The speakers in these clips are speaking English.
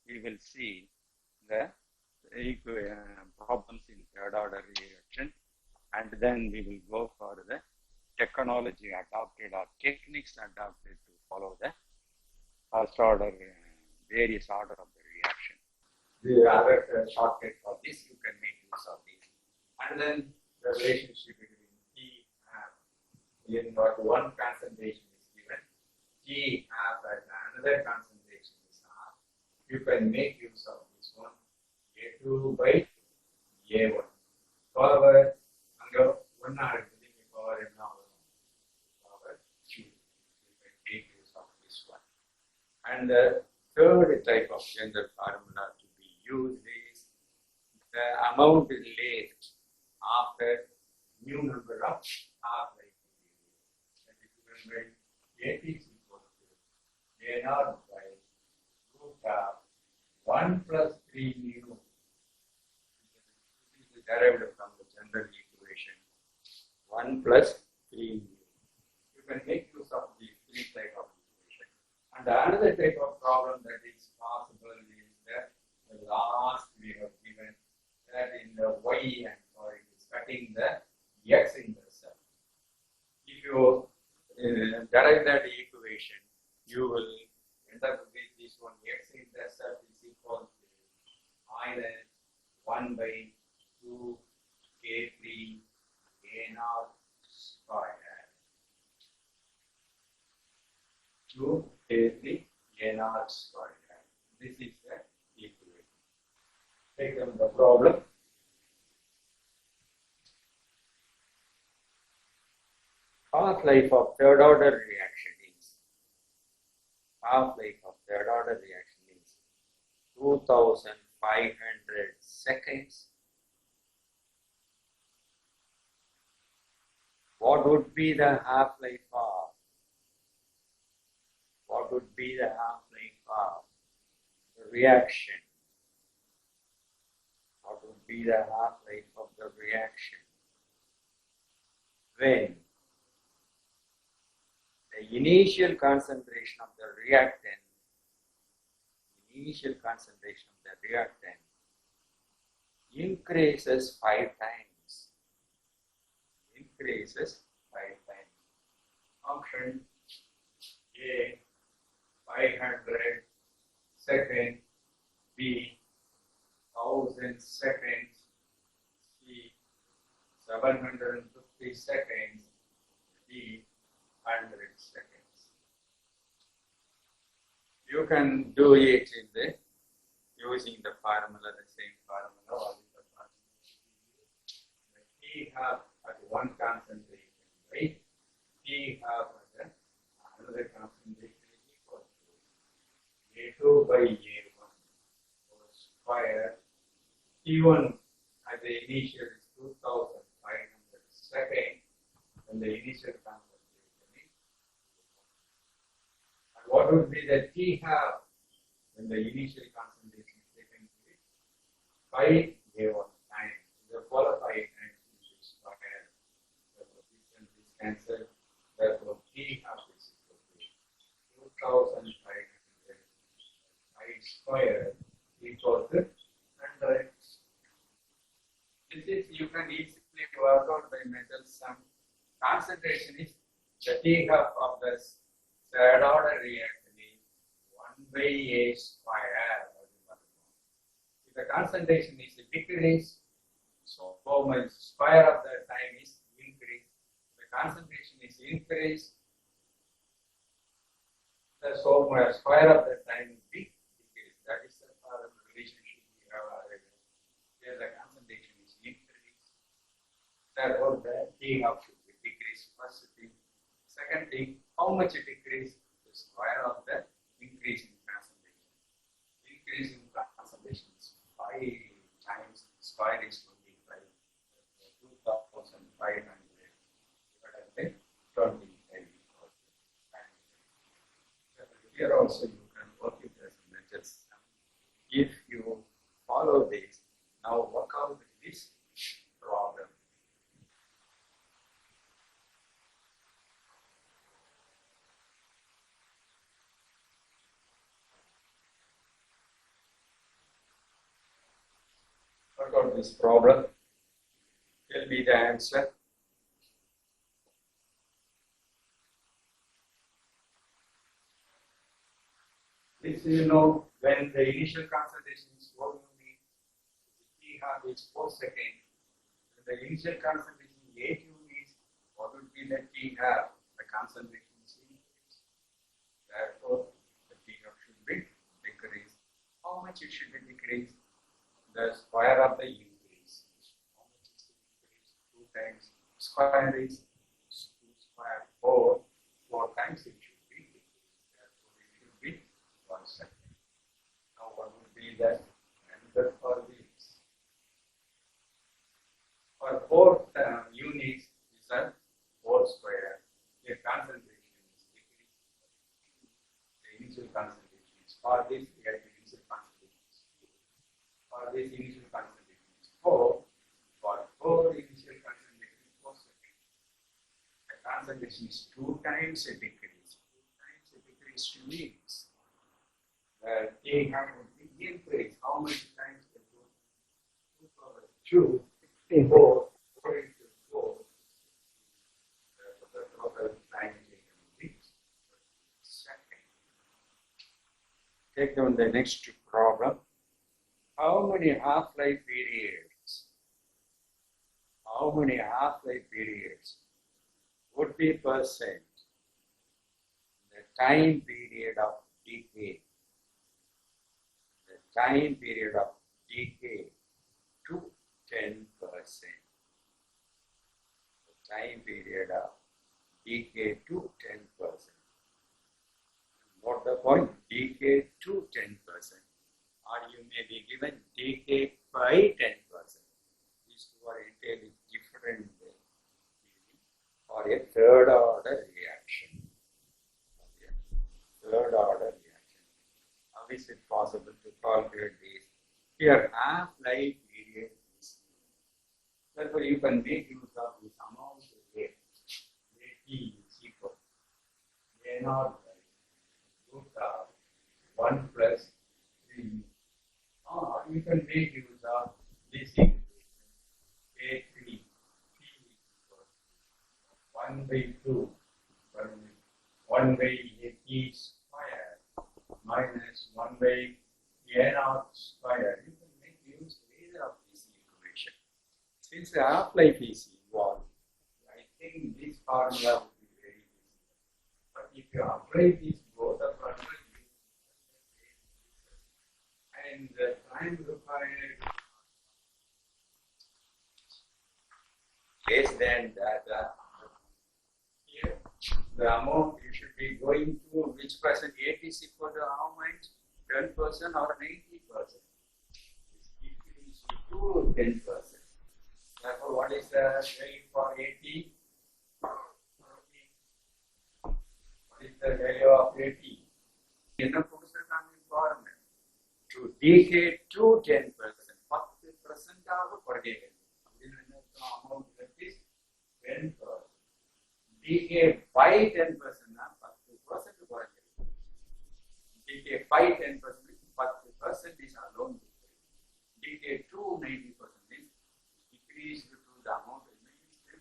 we will see the problems in third order reaction, and then we will go for the technology adopted or techniques adopted to follow the first order, various order of the reaction. The other shortcut for this, you can make use of this. And then the relationship between T in what one concentration is given, T half at another concentration is half. You can make use of this one, A2 by A1. Power, one power Q. You can make use of this one. And the third type of general formula to be used is the amount left after new number of half-life periods. That is given by AT is equal to A naught by root of 1 plus 3 mu. This is derived from the general equation 1 plus 3 mu. You can make use of these three type of equation. And another type of problem that is possible is that the last we have given that in the y and for it is cutting the x in the cell. If you derive that equation, you will end up with this one x in the cell is equal to minus 1 by 2 k3 a naught squared. 2 k3 a naught squared. This is the equation. Take them the problem. Half-life of third order reaction is 2500 seconds. What would be the half-life of? What would be the half-life of the reaction? What would be the half-life of the reaction when the initial concentration of the reactant increases 5 times. Option A 500 seconds, B 1000 seconds, C 750 seconds, D 100 seconds. You can do it in the using the formula, the same formula, or the formula. The T half at one concentration, right? T half at another concentration is equal to A2 by A1 square. T1 at the initial is 2500 seconds, and the initial concentration is. And what would be the T half when the initial concentration is taken to it? 5 A1 times. The qualified times is square. Therefore, this and this cancel. Therefore, T half is equal to 2500 square equal to 100. This is, you can easily work out by mental sum. Concentration is the T half of the third order reaction is 1 by A square. If the concentration is decreased, so my square of the time is increased. The concentration is increased, so my square of the time will be decreased. That is the relationship we have already. Here the concentration is increased. Therefore, the T half should be decreased. First thing. Second thing, how much it decreased? The square of the increase in concentration. Increase in concentration is 5 times square is 25. 2500 divided by 25. Here also you can work it as a mental sum. If you follow this, now work out this problem. solve this problem. Tell me the answer. This when the initial concentration is 4 units, the t-half is 4 seconds. When the initial concentration is 8 units, what would be the t-half? The concentration is increased. Therefore, the t-half should be decreased. How much it should be decreased? The square of the increase. How much is the increase? 2 times square is 2 square 4. 4 times it should be decreased. Therefore, it should be 1 second. Now, what would be the answer for this? For 4 units, is a 4 square. The concentration is decreased. The initial concentration is for this. We have the initial concentration is 2. For this initial concentration is 4. For 4 initial concentration is 4 seconds. The concentration is 2 times a decrease. 2 times a decrease means the t-half would be increase. How many times the 2 power 2, 4, 4 into 4. The total time taken will be second. Take down the next problem. How many half-life periods? How many half-life periods would be percent the time period of decay? The time period of decay to 10%. The time period of decay to 10%. What the point? Decay to 10%. Or you may be given decay by 10%. These two are entirely different for a third order reaction. Third order reaction. How is it possible to calculate this? Here, half-life period is known. Therefore, you can make use of this amount of A. AT is equal to A naught by root of 1 plus 3. Or you can make use of this equation. A3 T equal to 1 by 2 1 by AT square minus 1 by A naught square. You can make use of either of this equation. Since the half-life is involved, I think this formula would be very easy. But if you apply this both the formula and the time required less than that, here the amount you should be going to which percent? 8 is equal to how much? 10% or 90%? It's equal to 10%. Therefore, what is the value for 80? What is the value of 80? To decay to 10%. 10% of the amount that is 10%. Decay by 10%, 10%. Decay by 10%, 10% is alone. Decay to 90% is decreased to the amount remaining 10%.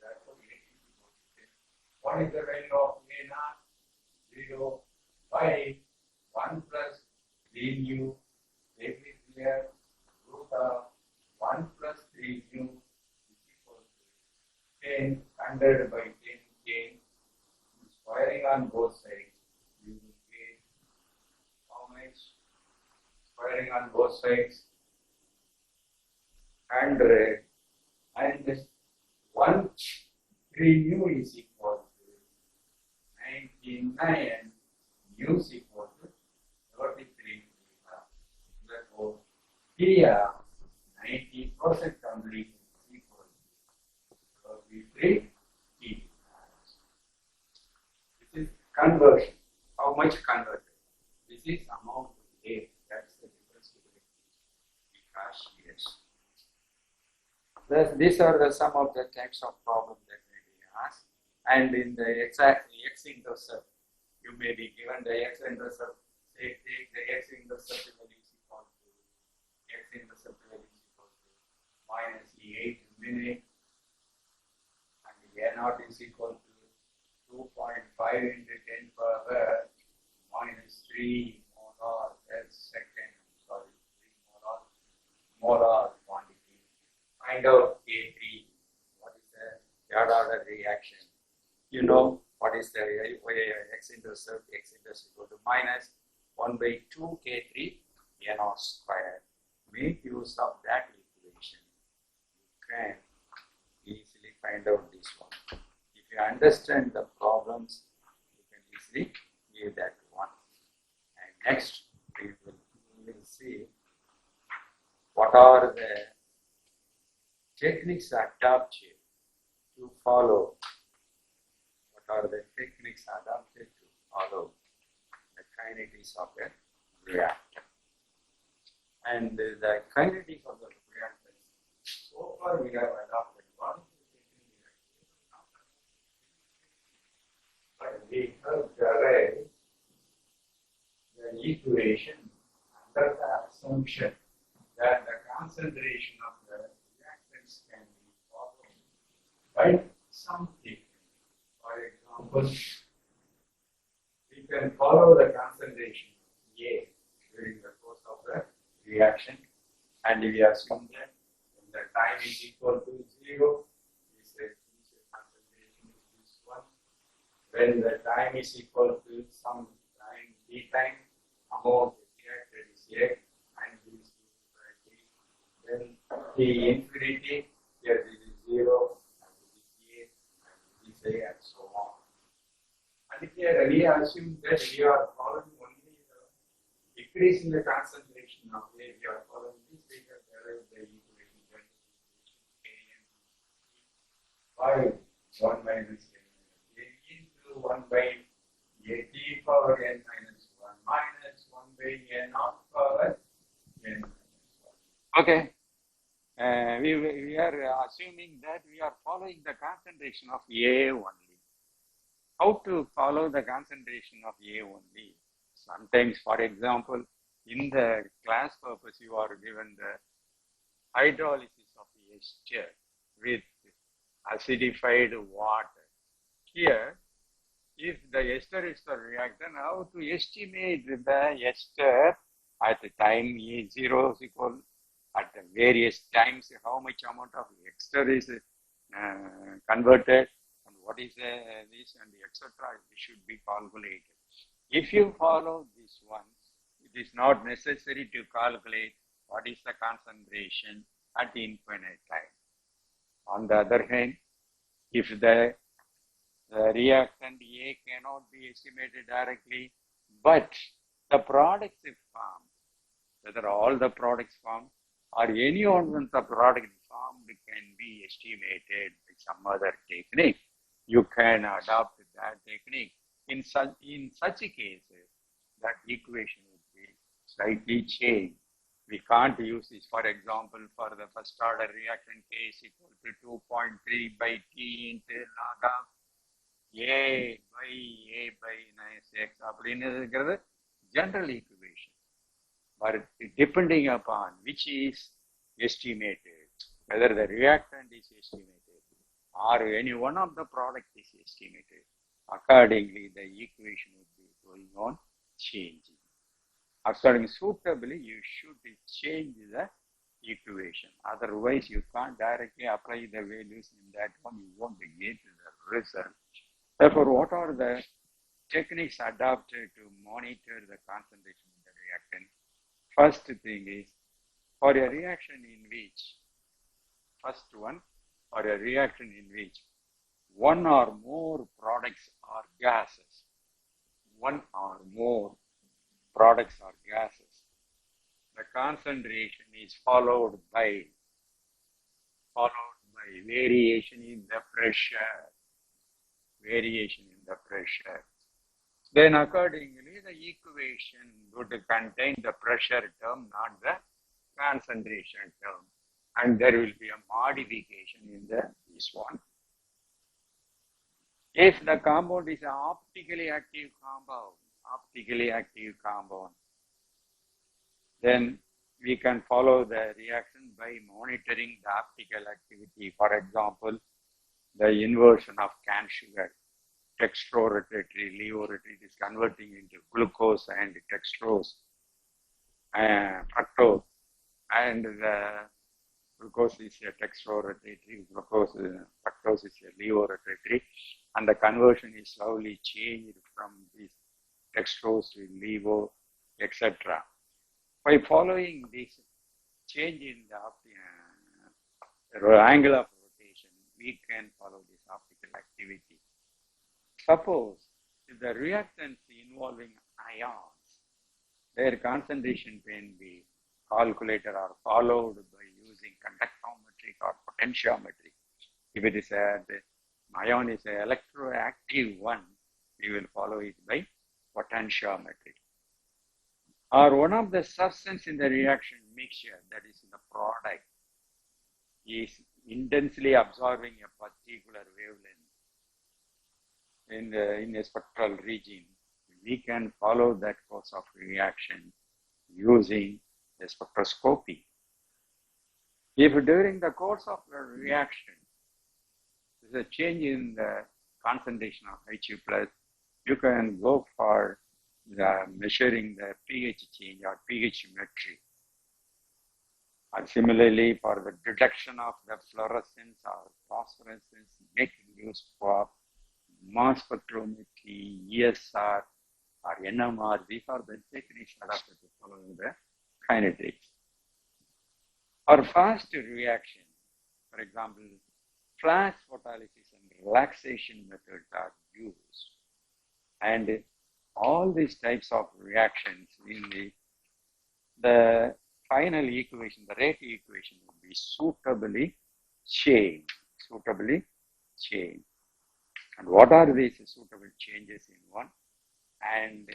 Therefore, 80 is equal to 10. What is the value of A naught? 0 by 1 plus 3 nu. Very clear. Root of 1 plus 3 nu is equal to 10. 100 by 10 gain. Squaring on both sides. You will get how much? Squaring on both sides. 100 and this 1 3 nu is equal to 99 nu is equal to 33. Therefore, here 90% completion is equal to 33 T. This is conversion. How much conversion? This is amount of A. That's the difference between these. Because these are some of the types of problems that may be asked. And in the x-intercept, you may be given the x-intercept. Say take the x-intercept value is equal to x-intercept value is equal to intercept, x intercept equal to minus 1 by 2 k3 n0 square. Make use of that equation. You can easily find out this one. If you understand the problems, you can easily give that one. And next, we will see what are the techniques adopted to follow. What are the techniques adopted to follow the kinetics of a reactor? And the kinetics of the reactor, so far we have adopted one. But we have derived the equation under the assumption that the concentration of the reactants can be followed by some technique. For example, we can follow the concentration A during the course of the reaction, and we assume that when the time is equal to 0, we say initial concentration is this one. When the time is equal to some time t time, amount reacted is A, and this is D. Then T infinity, here this is 0, and this is A, and this is A, and so on. And here we assume that we are following only the decrease in the concentration of A. We are following this, we can derive the equation that by 1 minus A into 1 by A t power n minus 1 minus 1 by n of power n minus 1. Okay. We are assuming that we are following the concentration of A only. How to follow the concentration of A only? Sometimes, for example, in the class purpose, you are given the hydrolysis of ester with acidified water. Here, if the ester is the reactant, how to estimate the ester at the time A0 is equal at the various times, how much amount of ester is converted, and what is this, and etc. It should be calculated. If you follow this one, it is not necessary to calculate what is the concentration at infinite time. On the other hand, if the reactant A cannot be estimated directly, but the products if formed, whether all the products formed or any one of the products formed can be estimated by some other technique, you can adopt that technique. In such cases, that equation would be slightly changed. We can't use this, for example, for the first order reaction case equal to 2.3 by T into log of A by x அப்படிங்கிறது general equation. But depending upon which is estimated, whether the reactant is estimated or any one of the product is estimated, accordingly the equation would be going on changing. According suitably, you should change the equation. Otherwise, you can't directly apply the values in that one. You won't get the result. Therefore, what are the techniques adopted to monitor the concentration of the reactant? First thing is, for a reaction in which, first one, for a reaction in which one or more products are gases, one or more products are gases, the concentration is followed by variation in the pressure. Then accordingly, the equation would contain the pressure term, not the concentration term. And there will be a modification in this one. If the compound is an optically active compound, then we can follow the reaction by monitoring the optical activity. For example, the inversion of cane sugar, dextrorotatory, levorotatory, it is converting into glucose and dextrose, fructose, and the glucose is a dextrorotatory, fructose is a levorotatory. and the conversion is slowly changed from this dextrose to levo, etc. By following this change in the angle of rotation, we can follow this optical activity. Suppose if the reactants involving ions, their concentration can be calculated or followed by using conductometry or potentiometry. If it is the ion is an electroactive one, we will follow it by potentiometry. Or one of the substance in the reaction mixture, that is in the product, is intensely absorbing a particular wavelength in a spectral region, we can follow that course of reaction using the spectroscopy. If during the course of the reaction, there's a change in the concentration of He+, you can go for measuring the pH change or pH metry. And similarly, for the detection of the fluorescence or phosphorescence, making use of mass spectrometry, ESR, or NMR, these are the techniques adapted to following the kinetics. Or fast reaction, for example, flash photolysis and relaxation methods are used. And all these types of reactions in the final equation, the rate equation will be suitably changed. And what are these suitable changes in one? And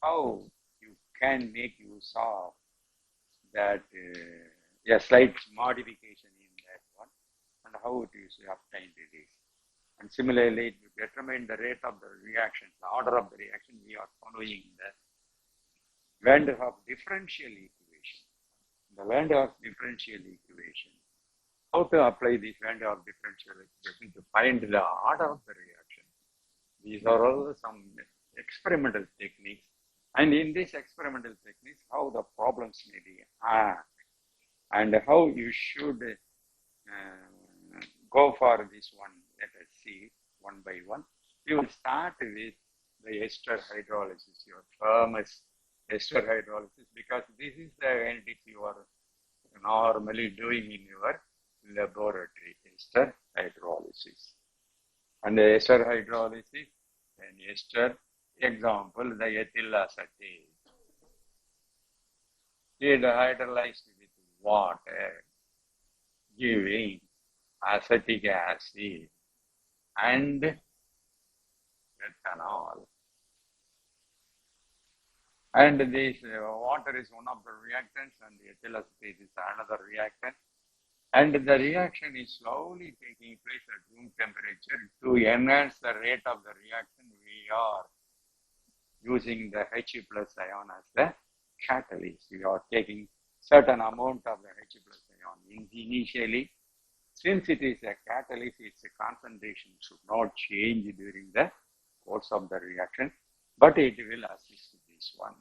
how you can make use of that, a slight modification in that one, and how it is obtained it is. And similarly, to determine the rate of the reaction, the order of the reaction, we are following the Van der Waals differential equation. The Van der Waals differential equation. How to apply this Van der Waals differential equation to find the order of the reaction. These are all some experimental techniques. And in these experimental techniques, how the problems may be asked and how you should go for this one. Let us see one by one. We will start with the ester hydrolysis, your famous ester hydrolysis, because this is the NDC you are normally doing in your laboratory, ester hydrolysis. And the ester hydrolysis, and ester, example, the ethyl acetate. It hydrolyzed with water, giving acetic acid and ethanol. And this water is one of the reactants, and the ethyl acetate is another reactant. And the reaction is slowly taking place at room temperature. To enhance the rate of the reaction, we are using the He+ ion as the catalyst. We are taking certain amount of the He+ ion. Initially, since it is a catalyst, its concentration should not change during the course of the reaction, but it will assist this one.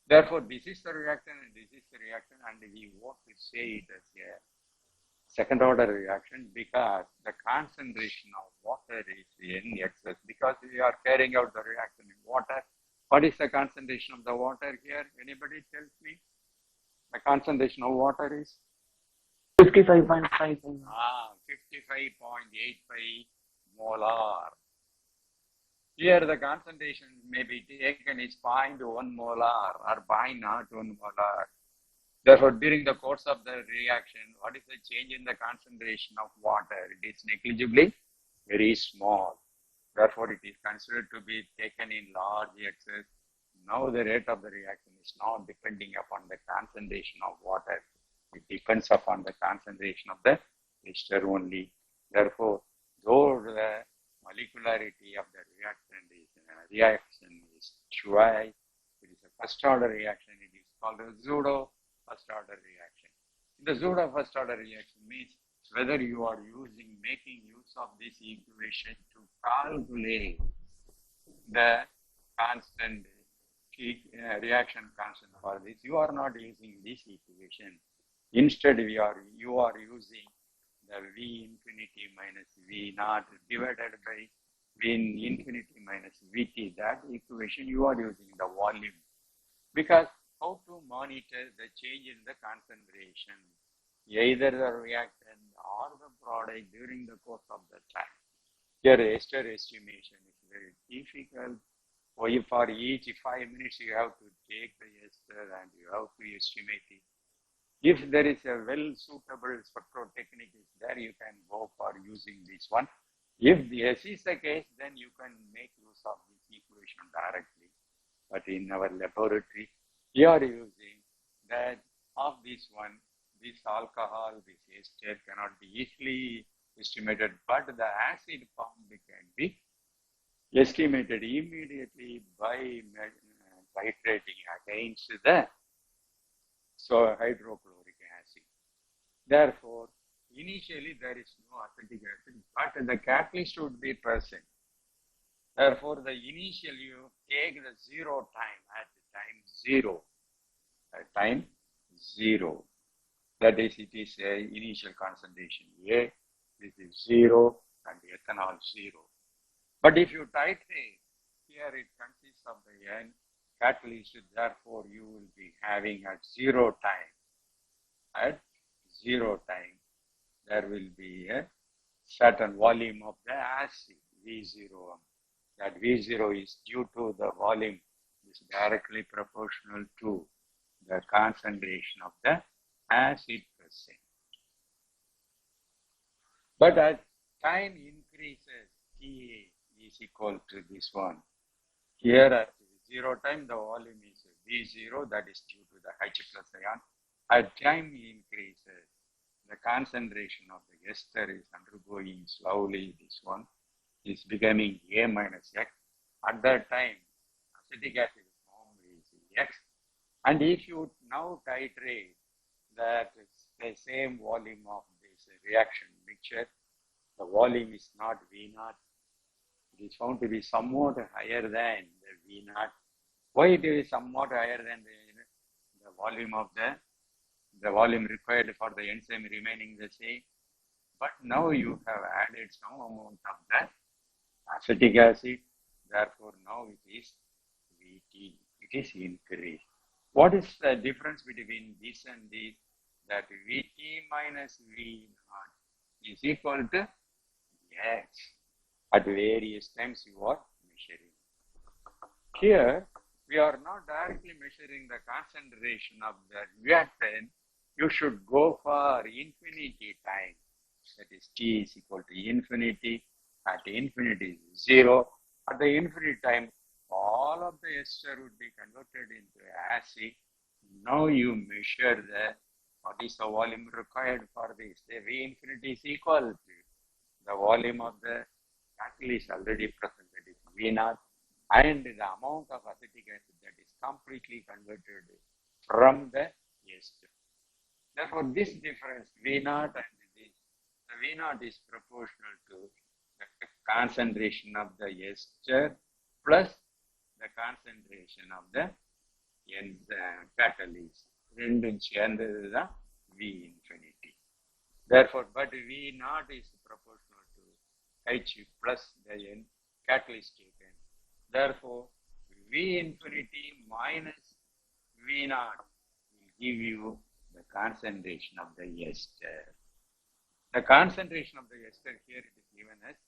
Therefore, this is the reaction and this is the reaction, and we want to say it as a second order reaction because the concentration of water is in excess, because we are carrying out the reaction in water. What is the concentration of the water here? Anybody tells me? The concentration of water is 55.5. 55.85 molar. Here the concentration may be taken is 0.1 molar or 0.01 molar. Therefore, during the course of the reaction, what is the change in the concentration of water? It is negligibly very small. Therefore, it is considered to be taken in large excess. Now, the rate of the reaction is not depending upon the concentration of water. It depends upon the concentration of the ester only. Therefore, though the molecularity of the reaction is dry, it is a first order reaction. It is called a pseudo first order reaction. The pseudo first order reaction means whether you are making use of this equation to calculate the constant reaction constant for this, you are not using this equation. Instead, you are using the V infinity minus V naught divided by in infinity minus Vt, that equation you are using the volume. Because how to monitor the change in the concentration, either the reactant or the product during the course of the time. Your ester estimation is very difficult. For each 5 minutes, you have to take the ester and you have to estimate it. If there is a well-suitable spectrotechnique is there, you can go for using this one. If this is the case, then you can make use of this equation directly. But in our laboratory, we are using that of this one, this alcohol, this ester cannot be easily estimated, but the acid formed can be estimated immediately by titrating against the hydrochloric acid. Therefore, initially there is no acetic acid, but the catalyst would be present. Therefore, the initial you take the 0 time at time 0. At time 0. That is, it is a initial concentration A. This is 0 and ethanol 0. But if you titrate, here it consists of the N catalyst, therefore you will be having at 0 time. At 0 time, there will be a certain volume of the acid, V0. That V0 is due to the volume, is directly proportional to the concentration of the acid percent. But as time increases, Ta is equal to this one. Here at 0 time, the volume is V0, that is due to the H plus ion. As time increases, the concentration of the ester is undergoing slowly, this one is becoming A minus X. At that time, acetic acid form is X. And if you now titrate that the same volume of this reaction mixture, the volume is not V0. It is found to be somewhat higher than the V0. Why it is somewhat higher than the volume of the volume required for the enzyme remaining the same? But now you have added some amount of the acetic acid. Therefore, now it is Vt. It is increased. What is the difference between this and this? That Vt minus V0 is equal to X. At various times you are measuring. Here, we are not directly measuring the concentration of the reactant. You should go for infinity time. That is T is equal to infinity. At infinity is 0. At the infinite time, all of the ester would be converted into acid. Now you measure what is the volume required for this. The V infinity is equal to the volume of the catalyst already present, that is V0, and the amount of acetic acid that is completely converted from the ester. Therefore, this difference, V0 and this, the V0 is proportional to the concentration of the ester plus the concentration of the catalyst. ரெண்டும் சேர்ந்தது தான் V infinity. Therefore, but V0 is proportional to H plus the catalyst taken. Therefore, V infinity minus V0 will give you the concentration of the ester. The concentration of the ester here it is given as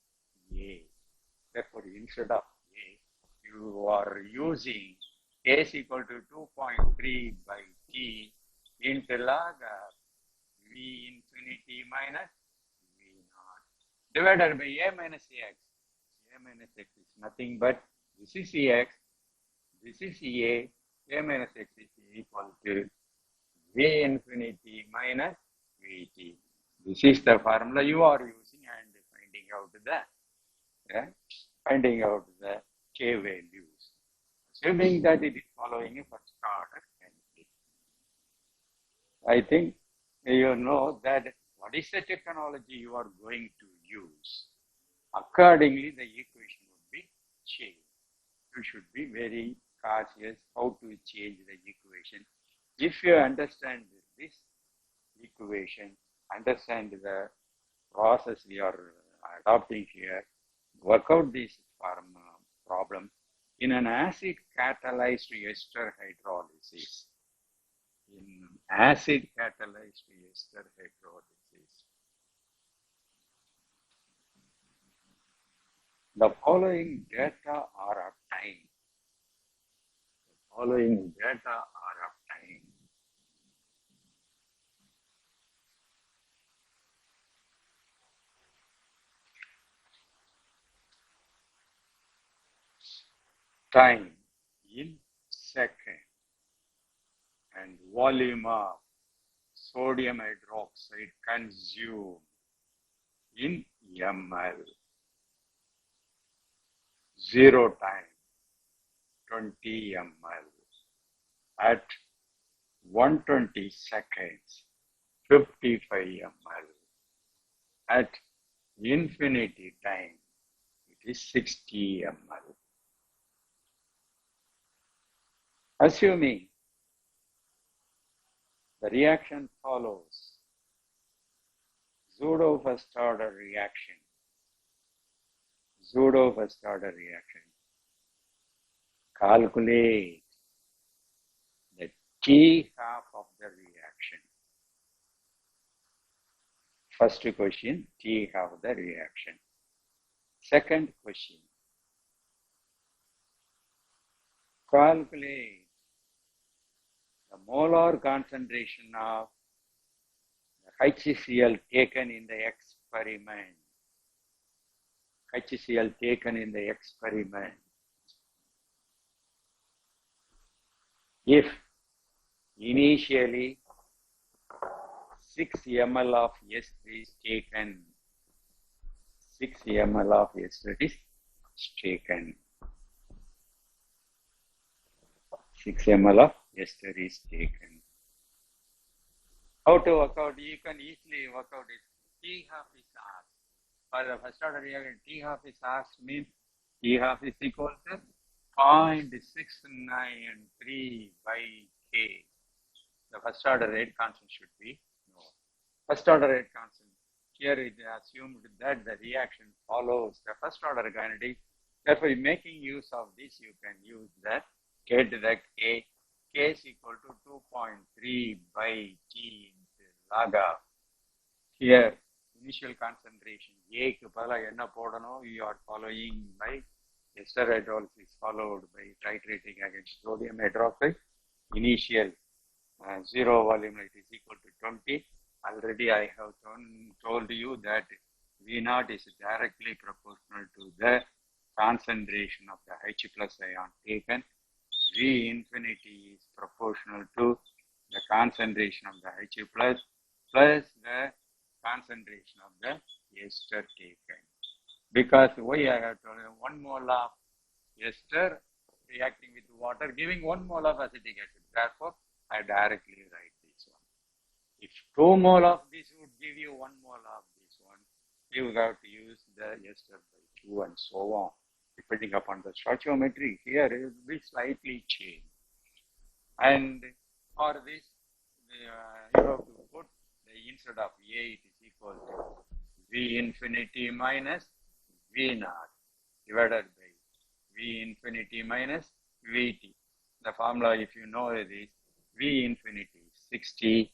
A. Therefore, instead of A, you are using A is equal to 2.3 by T into log of V infinity minus V0 divided by A minus X. A minus X is nothing but this is X, this is A minus X is equal to V infinity minus Vt. This is the formula you are using and finding out the K values. Assuming that it is following a first order chemistry. I think you know that what is the technology you are going to use. Accordingly, the equation would be changed. You should be very cautious how to change the equation. If you understand this equation, understand the process we are adopting here, work out this problem in an acid catalyzed ester hydrolysis. In acid catalyzed ester hydrolysis, the following data are obtained. Time in second and volume of sodium hydroxide consumed in ml. 0 time 20 ml. At 120 seconds 55 ml. At infinity time it is 60 ml. Assuming the reaction follows pseudo first order reaction. Calculate the T half of the reaction. First question, T half of the reaction. Second question, calculate the molar concentration of HCl taken in the experiment. If initially 6 ml of ester is taken, 6 ml of ester is taken. 6 ml of ester is taken. How to work out? You can easily work out it. T half is asked. For the first order reaction, T half is asked means T half is equal to 0.693 by K. The first order rate constant should be known. First order rate constant. Here it is assumed that the reaction follows the first order kinetic. Therefore, making use of this, you can use that K to the K. K is equal to 2.3 by T into log of. Here, initial concentration A க்கு பதிலா என்ன போடணும்? You are following by ester hydrolysis followed by titrating against sodium hydroxide. Initial 0 volume rate is equal to 20. Already I have told you that V0 is directly proportional to the concentration of the H plus ion taken. V infinity is proportional to the concentration of the H plus the concentration of the ester taken. Because why I have told you 1 mole of ester reacting with water giving 1 mole of acetic acid. Therefore, I directly write this one. If 2 mole of this would give you 1 mole of this one, you have to use the ester by 2 and so on. Depending upon the stoichiometry, here it will be slightly changed. And for this, you have to put the instead of A, it is equal to V infinity minus V0 divided by V infinity minus Vt. The formula, if you know this, V infinity is 60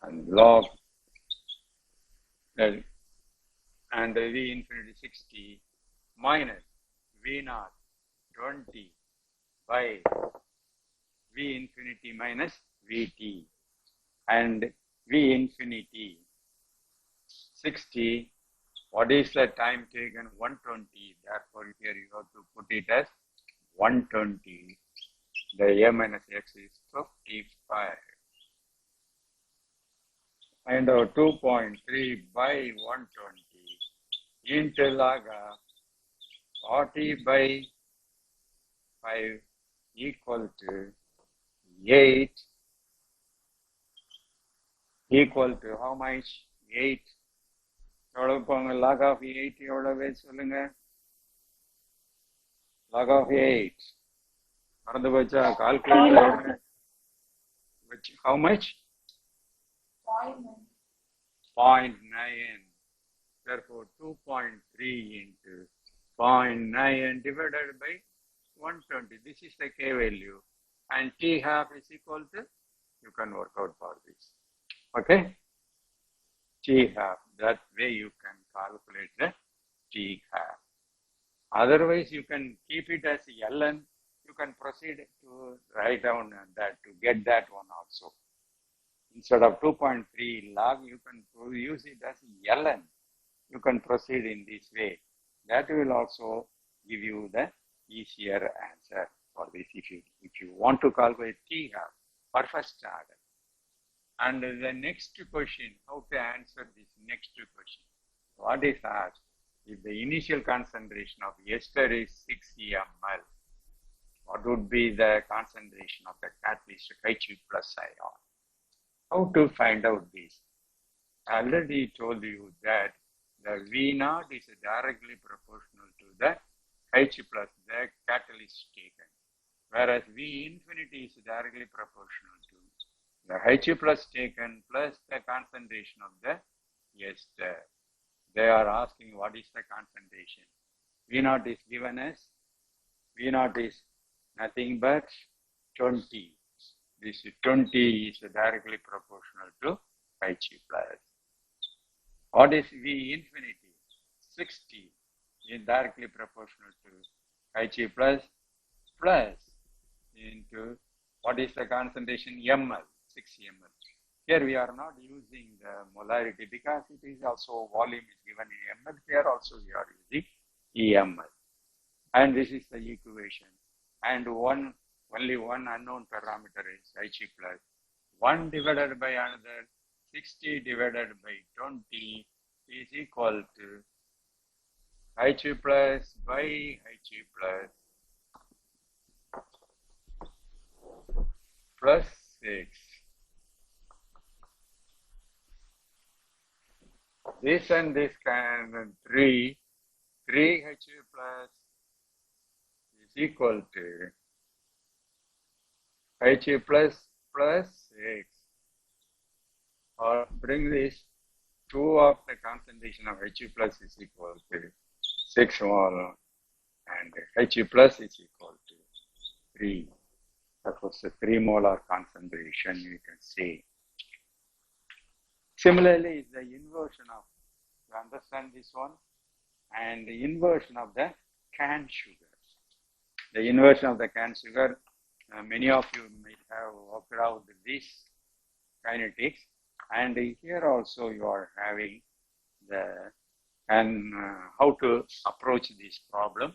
and log and V infinity 60 minus V0 20 by V infinity minus Vt, and V infinity 60, what is the time taken? 120. Therefore, here you have to put it as 120. The A minus X is 55. And 2.3 by 120 into log 40 by 5 equal to 8 equal to how much? 8. Log of 8 எவ்வளவு சொல்லுங்க? Log of 8 மறந்து போச்சா? Calculate. How much? 0.9. Therefore, 2.3 into 0.9 divided by 120. This is the K value. And T half is equal to, you can work out for this. Okay? T half. That way you can calculate the T half. Otherwise, you can keep it as ln. You can proceed to write down that to get that one also. Instead of 2.3 log, you can use it as ln. You can proceed in this way. That will also give you the easier answer for this if you want to calculate T half for first order. And the next question, how to answer this next question? What is asked? If the initial concentration of ester is 6 ml, what would be the concentration of the catalyst Hg plus ion? How to find out this? I already told you that the V0 is directly proportional to the H plus the catalyst taken, whereas V infinity is directly proportional to the H plus taken plus the concentration of the ester. They are asking what is the concentration. V0 is given as, V0 is nothing but 20. This 20 is directly proportional to H plus. What is V infinity? 60 is directly proportional to H plus into what is the concentration? ml, 6 ml. Here we are not using the molarity because it is also volume is given in ml. Here also we are using EML. And this is the equation. And only one unknown parameter is H plus. 1 divided by another 60 divided by 20 is equal to H plus by H plus 6. This and this can 3 H plus is equal to H plus 6, or bring this 2 of the concentration of H plus is equal to 6 mole and H plus is equal to 3. That was the 3 molar concentration, you can see. Similarly, the inversion of, you understand this one? And the inversion of the canned sugar. The inversion of the canned sugar, many of you might have worked out this kinetics. And here also you are having the, and how to approach this problem.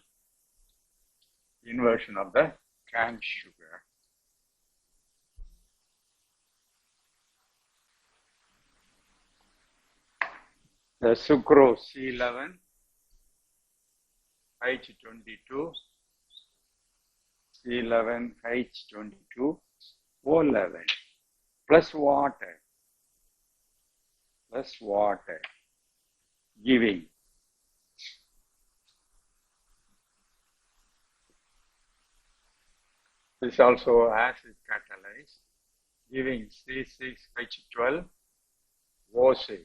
Inversion of the canned sugar. The sucrose C11, H22, C11, H22, O11, plus water, giving this also acid catalyzed, giving C6H12, O6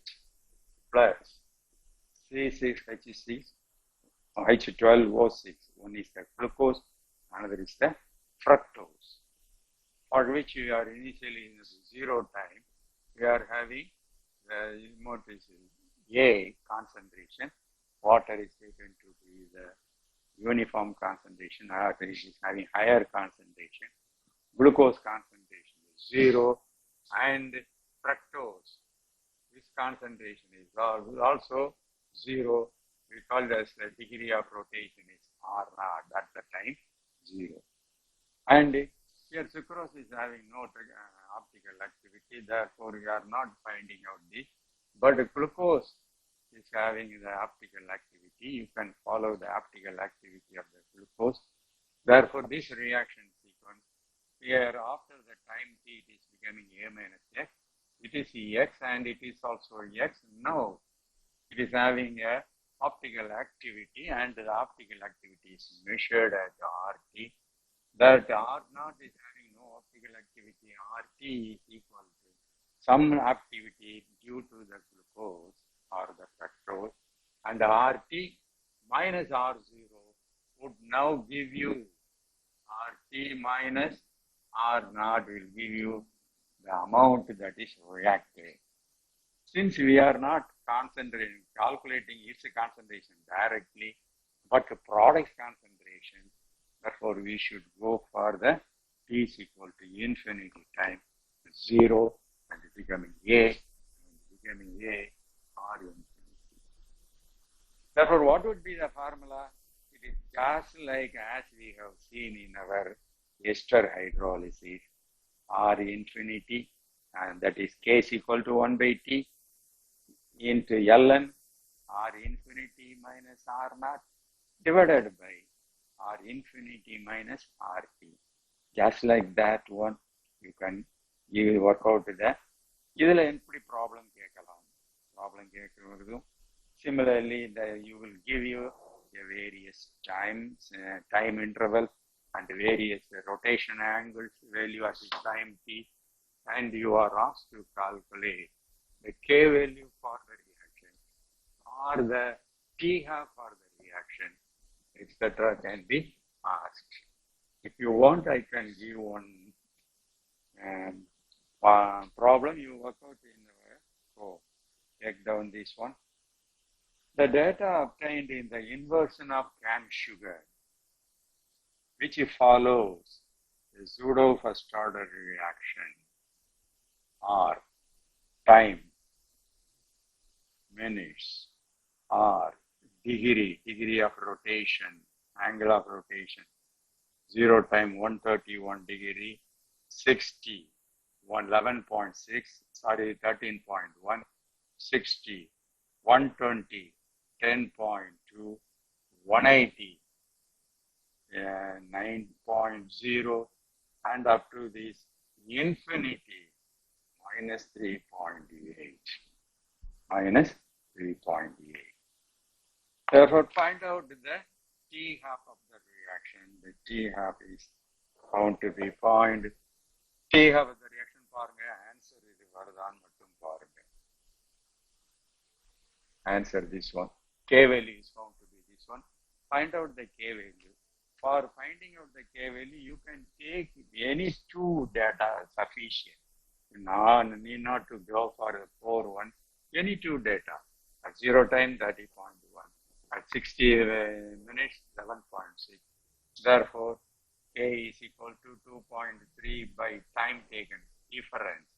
plus C6H6, H12O6. One is the glucose, another is the fructose, for which we are initially in the 0 time. We are having the A concentration. Water is taken to be the uniform concentration. Water is having higher concentration. Glucose concentration is 0, and fructose, this concentration is also 0. We call this the degree of rotation is R naught at the time 0. And here sucrose is having no optical activity, therefore we are not finding out this. But glucose is having the optical activity. You can follow the optical activity of the glucose. Therefore, this reaction sequence here after the time t it is becoming A minus X. It is X and it is also X. Now it is having a optical activity, and the optical activity is measured as RT. That R naught is having no optical activity. RT is equal to some activity due to the glucose or the fructose. and RT minus R0 would now give you RT minus R0 will give you the amount that is reacted. Since we are not calculating its concentration directly, but the product concentration, therefore we should go for the T is equal to infinity time 0 and becoming A, R infinity. Therefore, what would be the formula? It is just like as we have seen in our ester hydrolysis, R infinity, and that is K is equal to 1 by T into Ln R infinity minus R naught divided by R infinity minus RT. Just like that one, you can work out the இதில் எப்படி problem கேட்கலாம். Similarly, you will give you the various time interval and various rotation angles value at the time t, and you are asked to calculate the k value for the reaction or the t half for the reaction, etc. can be asked. If you want, I can give one problem you work out in take down this one. The data obtained in the inversion of canned sugar, which follows the pseudo first order reaction, or time, minutes, or degree of rotation, angle of rotation, 0 time 131 degree, 60, 11.6, 13.1, 60, 120, 10.2, 180, 9.0, and up to this infinity, minus 3.8. Therefore, find out the T half of the reaction. The T half is found to be found. T half of the reaction பாருங்க, answer இது வருதான் மட்டும் பாருங்க. Answer this one. K value is found to be this one. Find out the K value. For finding out the K value, you can take any two data sufficient. Need not to go for the 4 one. Any two data. At 0 time 30.1. At 60 minutes 11.6. Therefore, K is equal to 2.3 by time taken. Difference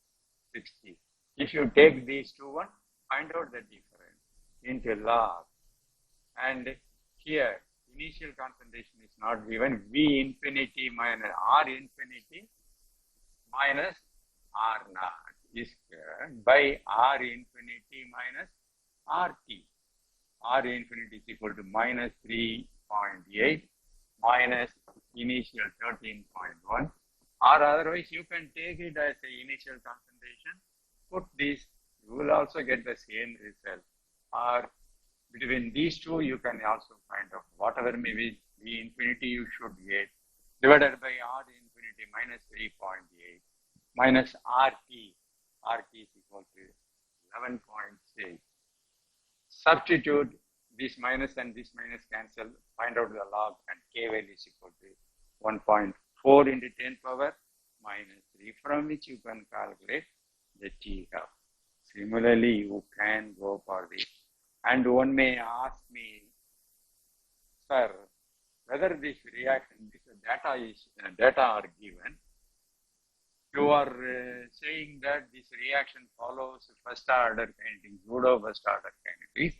60. If you take these two one, find out the difference into log. And here, initial concentration is not given. V infinity minus R infinity minus R naught is squared by R infinity minus RT. R infinity is equal to minus 3.8 minus initial 13.1, or otherwise you can take it as the initial concentration, put this, you will also get the same result. Or between these two, you can also find out whatever may be the infinity you should get, divided by R infinity minus 3.8 minus RT. RT is equal to 11.6. Substitute this minus and this minus cancel, find out the log, and K value is equal to 1.4 into 10 power minus 3, from which you can calculate the T half. Similarly, you can go for this. And one may ask me, sir, whether this reaction, this data are given, you are saying that this reaction follows first order kinetics, pseudo first order kinetics.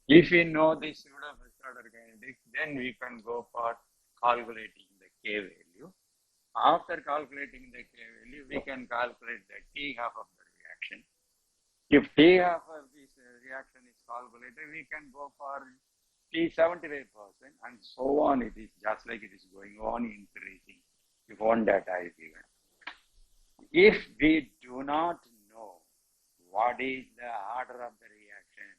If we know this pseudo first order kinetics, then we can go for calculating the K value. After calculating the K value, we can calculate the T half of the reaction. If T half of this reaction is calculated, we can go for T 75%, and so on. It is just like it is going on increasing if one data is given. If we do not know what is the order of the reaction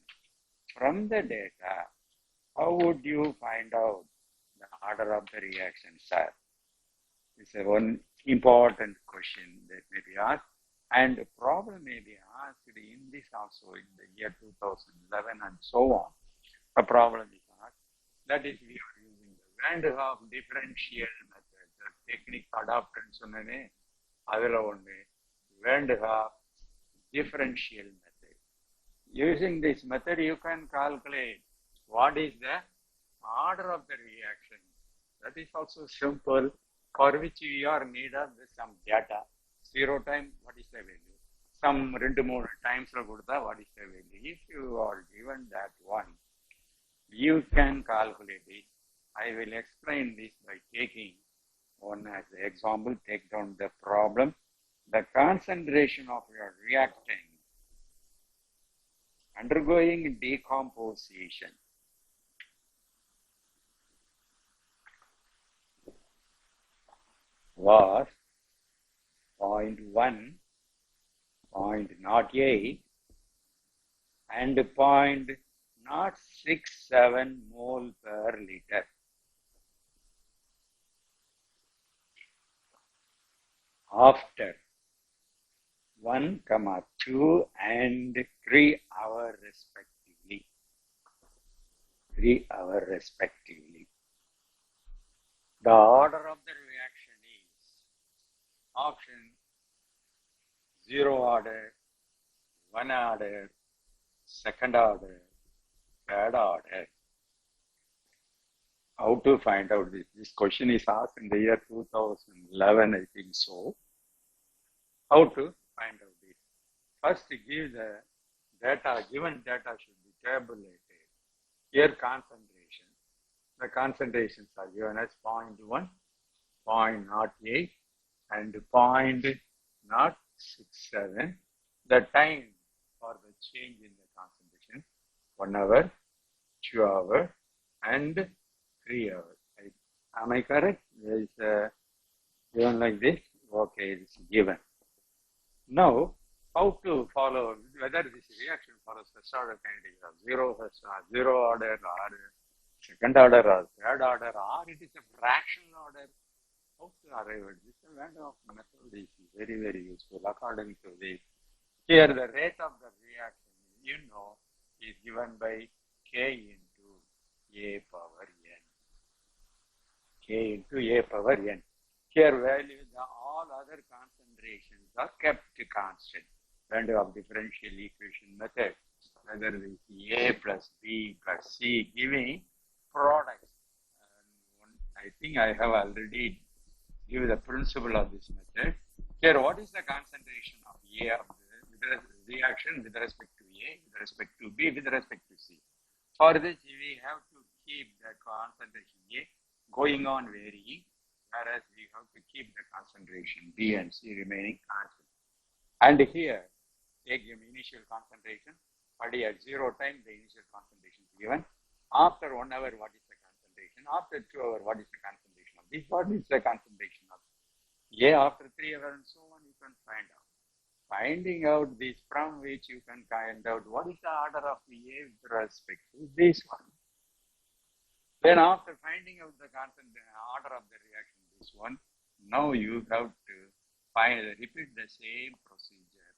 from the data, how would you find out the order of the reaction, sir? It's a one important question that may be asked, and the problem may be asked in this also in the year 2011 and so on. a problem is not. That is, we are using the Van de Hoff differential method. The technique adopted சொன்னனே அதுல ஒன்று Van de Hoff differential method. Using this method, you can calculate what is the order of the reaction. That is also simple, for which we are need of some data. 0 time, what is the value? Some 2-3 times what is the value? If you are given that one, you can calculate it. I will explain this by taking one as an example. Take down the problem. The concentration of your reactant undergoing decomposition was 0.1, 0.08 and 0.067 mole per liter. After 1, 2 and 3 hours respectively. 3 hours respectively. The order of the reaction is option 0 order, 1 order, 2nd order, 3rd order. How to find out this? This question is asked in the year 2011, I think so. How to find out this? First, give the data, given data should be tabulated. Here, concentration. The concentrations are given as 0.1, 0.08, and 0.067. The time for the change in the concentration, 1 hour, 2 hours, and 3 hours. Am I correct? There is given like this. Okay, it's given. Now, how to follow whether this reaction follows first order kinetic or zero order or 2nd order or 3rd order, or it is a fractional order. How to arrive at this? The Van de Hoff method is very, very useful. According to this, here the rate of the reaction, is given by K into A power n. K into A power n. Here value, all other concentrations are kept constant. Van de Hoff differential equation method, whether it is A plus B plus C, giving products. I think I have already given the principle of this method. Here, what is the concentration of A of the reaction with respect to A, with respect to B, with respect to C? For this, we have to keep the concentration A going on varying, whereas we have to keep the concentration B and C remaining constant. And here, take the initial concentration, but at 0 time, the initial concentration is given. After 1 hour, what is the concentration? After 2 hours, what is the concentration of this? What is the concentration of A after 3 hours and so on? You can find out. Finding out this, from which you can find out what is the order of the A with respect to this one. Then after finding out the order of the reaction, this one, now you have to repeat the same procedure.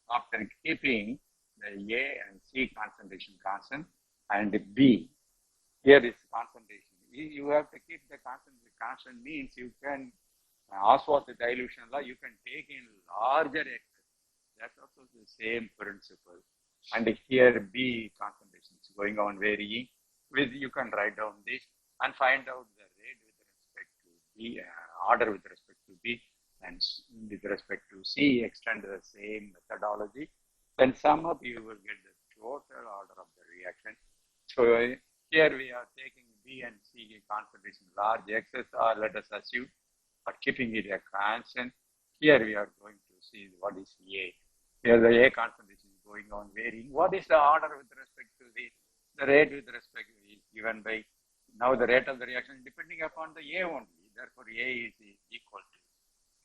After keeping the A and C concentration constant and B, here is concentration. You have to keep the concentration constant, means you can, Oswald dilution law, you can take in larger excess. That's also the same principle. And here B concentration is going on varying. You can write down this and find out the rate with respect to B, order with respect to B, and with respect to C, extend the same methodology. Then sum up, you will get the total order of the reaction. So here we are taking B and C concentration large excess, or let us assume, but keeping it a constant. Here we are going to see what is A. Here the A concentration is going on varying. What is the order with respect to the rate with respect to is given by, now the rate of the reaction depending upon the A only. Therefore, A is equal to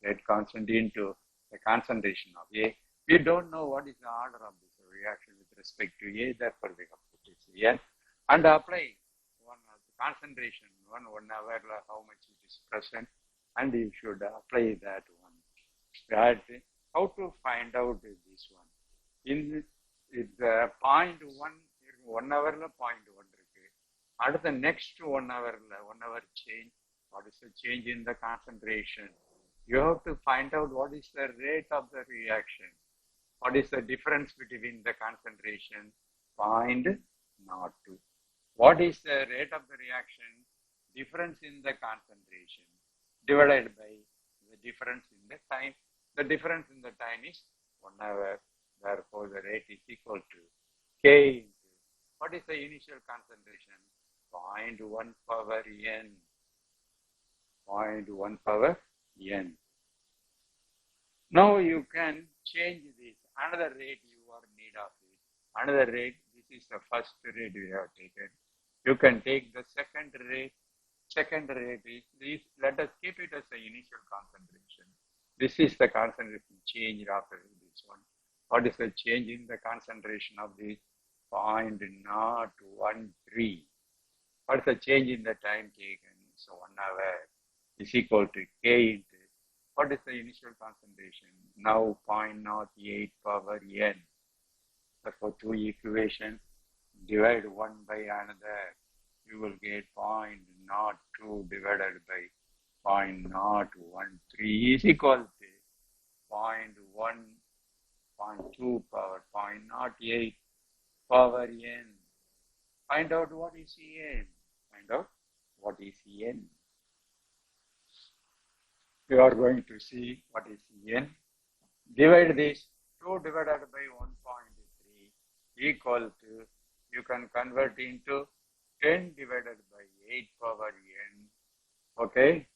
rate constant into the concentration of A. We don't know what is the order of this reaction with respect to A. Therefore, we have to put this here and apply one concentration, 1 hour, how much it is present, and you should apply that one. That, how to find out this one? In it's 0.1, 1 hour 0.1 இருக்கு. At the next 1 hour change, what is the change in the concentration? You have to find out what is the rate of the reaction. What is the difference between the concentration? 0.02. What is the rate of the reaction? Difference in the concentration divided by the difference in the time. The difference in the time is 1 hour. Therefore, the rate is equal to K into what is the initial concentration? 0.1 power n. 0.1 power n. Now you can change this. Another rate you are in need of it. Another rate, this is the first rate we have taken. You can take the second rate. Second rate is this. Let us keep it as the initial concentration. This is the concentration change after this one. What is the change in the concentration of this? 0.013. What is the change in the time taken? So 1 hour is equal to K into what is the initial concentration? Now 0.08 power n. Therefore, two equations, divide one by another. You will get 0.02 divided by 0.013 is equal to 0.2 power 0.08 power n. Find out what is n. Find out what is n. You are going to see what is n. Divide this 2 divided by 1.3 equal to, you can convert into 10 divided by 8 power n. Okay.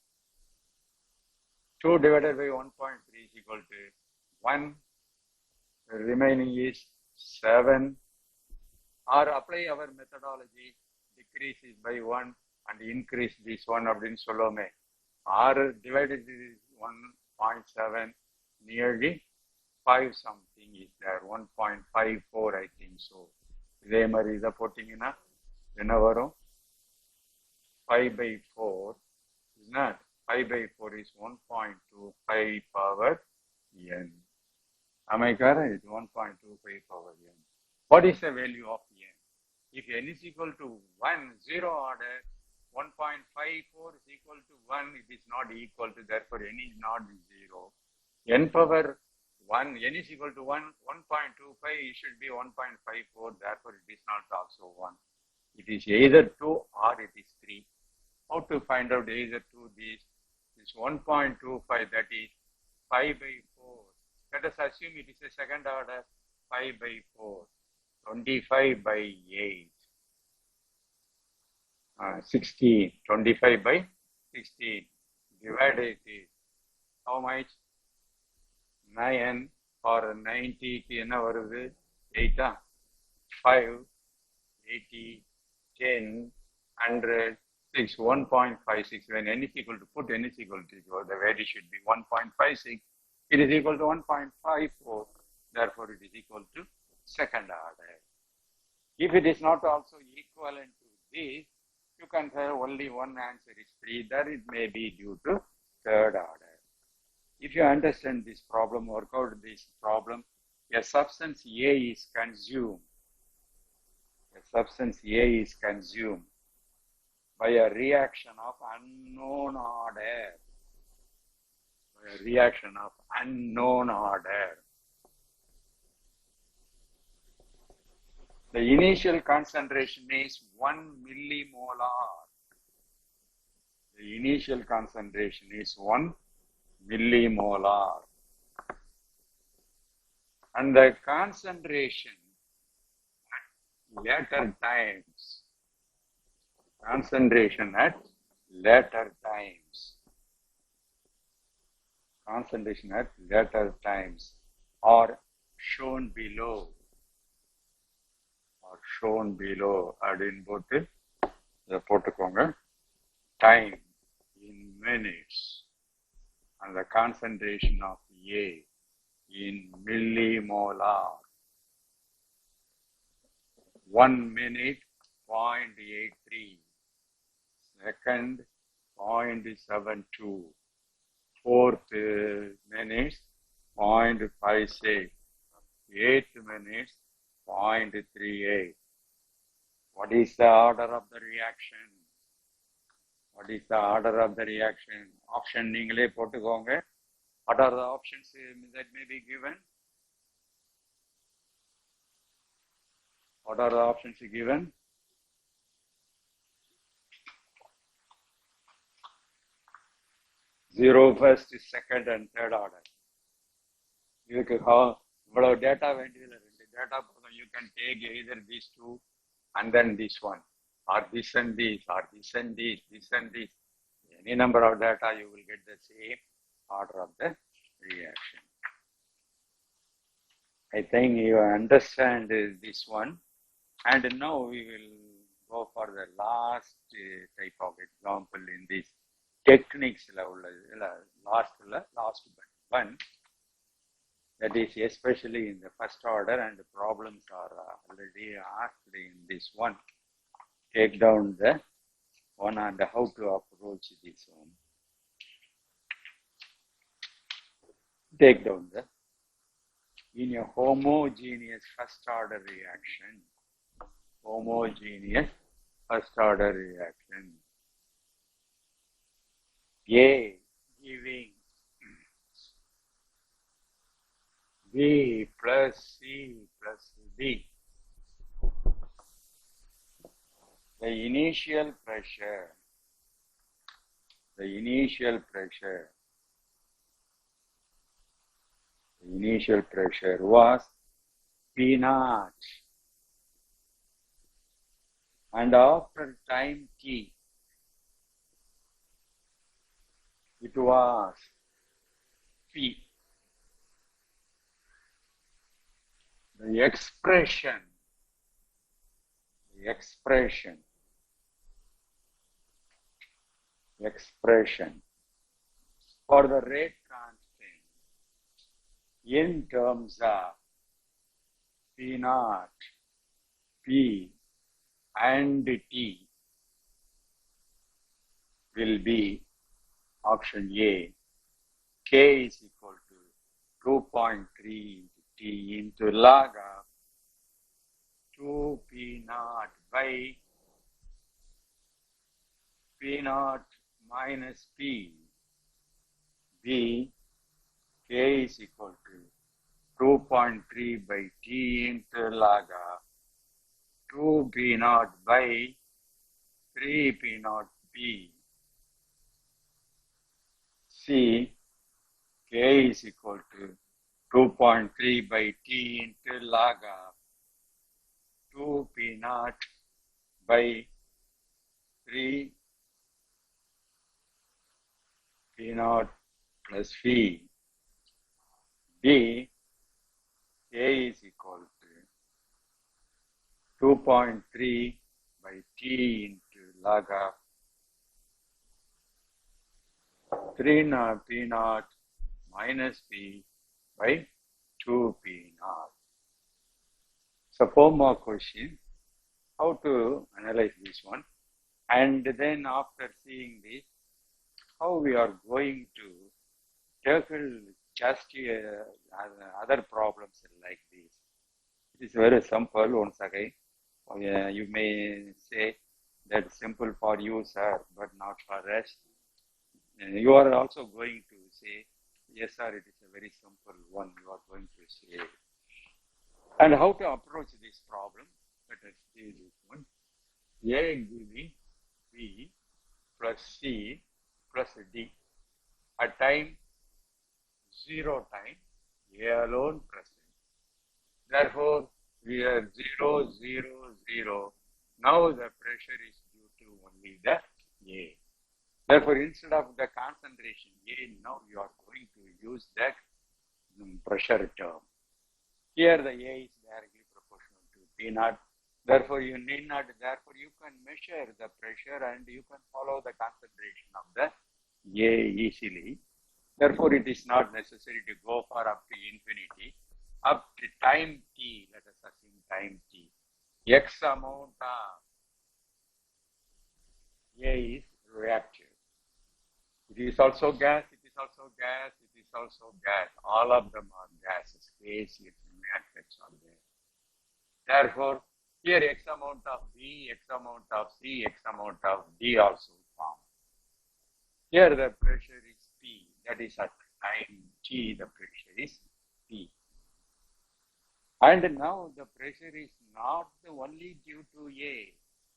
2 divided by 1.3 is equal to 1. The remaining is 7. Or apply our methodology, decrease it by 1 and increase this one அப்படின்னு சொல்லுவோமே. 6 divided is 1.7, nearly 5 something is there, 1.54 I think so. இதே மாதிரி இதை போட்டிங்கன்னா என்ன வரும்? 5 by 4 is not. 5 by 4 is 1.25 power n. Am I correct? 1.25 power n. What is the value of n? If n is equal to 1, 0 order, 1.54 is equal to 1, it is not equal to, therefore n is not 0. n power 1, n is equal to 1, 1.25, it should be 1.54, therefore it is not also 1. It is either 2 or it is 3. How to find out either 2 this? This 1.25, that is 5 by 4. Let us assume it is a second order, 5 by 4. 25 by 8. 16. 25 by 16. Divided is how much? 9 or 90 க்கு என்ன வருது? 8 5 80 10 100 6 1.56. When n is equal to, put n is equal to 0, the value should be 1.56. It is equal to 1.54. Therefore, it is equal to second order. If it is not also equivalent to this, you can say only one answer is 3. That it may be due to third order. If you understand this problem, work out this problem, a substance A is consumed. A substance A is consumed by a reaction of unknown order. By a reaction of unknown order. The initial concentration is 1 millimolar. The initial concentration is 1 millimolar. And the concentration at later times, concentration at later times, concentration at later times are shown below. Shown below. அப்படின்னு போட்டு இதை போட்டுக்கோங்க. Time in minutes and the concentration of A in millimolar. 1 minute 0.83, second 0.72, fourth minutes 0.56, 8th minutes 0.38, What is the order of the reaction? What is the order of the reaction? Option நீங்களே போட்டுக்கோங்க. What are the options that may be given? What are the options given? Zero, first, second, and third order. இதுக்கு இவ்வளவு data வேண்டியதில்லை, 2 data போதும். You can take either these two and then this one, or this and this, or this and this, this and this. Any number of data, you will get the same order of the reaction. I think you understand this one. And now we will go for the last type of example in this techniques. Last but one. That is especially in the first order, and the problems are already asked in this one. Take down the one and how to approach this one. Take down the, in a homogeneous first order reaction, homogeneous first order reaction, A giving B plus C plus D. The initial pressure was P0, and after time T, it was P. The expression for the rate constant in terms of P0, P, and T will be option A. K is equal to 2.3 T into log of 2P0 by P0 minus P. B, K is equal to 2.3 by T into log of 2P0 by 3P0 P. C, K is equal to 2.3 by T into log of 2P0 by 3P0 plus P. D, K is equal to 2.3 by T into log of 3P0 minus P by 2P0. So 4 more questions. How to analyze this one? And then after seeing this, how we are going to tackle just other problems like this. It is very simple. Once again, you may say that's simple for you, sir, but not for us. You are also going to say, yes, sir, it is a very simple one. You are going to say. And how to approach this problem? Let us see this one. A giving B plus C plus D. At time 0 time, A alone present. Therefore, we have 0, 0, 0. Now the pressure is due to only the A. Therefore, instead of the concentration A, now you are going to use that pressure term. Here the A is directly proportional to P0. Therefore, you need not, therefore you can measure the pressure and you can follow the concentration of the A easily. Therefore, it is not necessary to go for up to infinity. Up to time T, let us assume time T. X amount of A is reactive. It is also gas, it is also gas, it is also gas. All of them are gases. Phase reactants are there. Therefore, Here X amount of B, X amount of C, X amount of D also formed. Here the pressure is P, that is at time T the pressure is P. And now the pressure is not only due to A.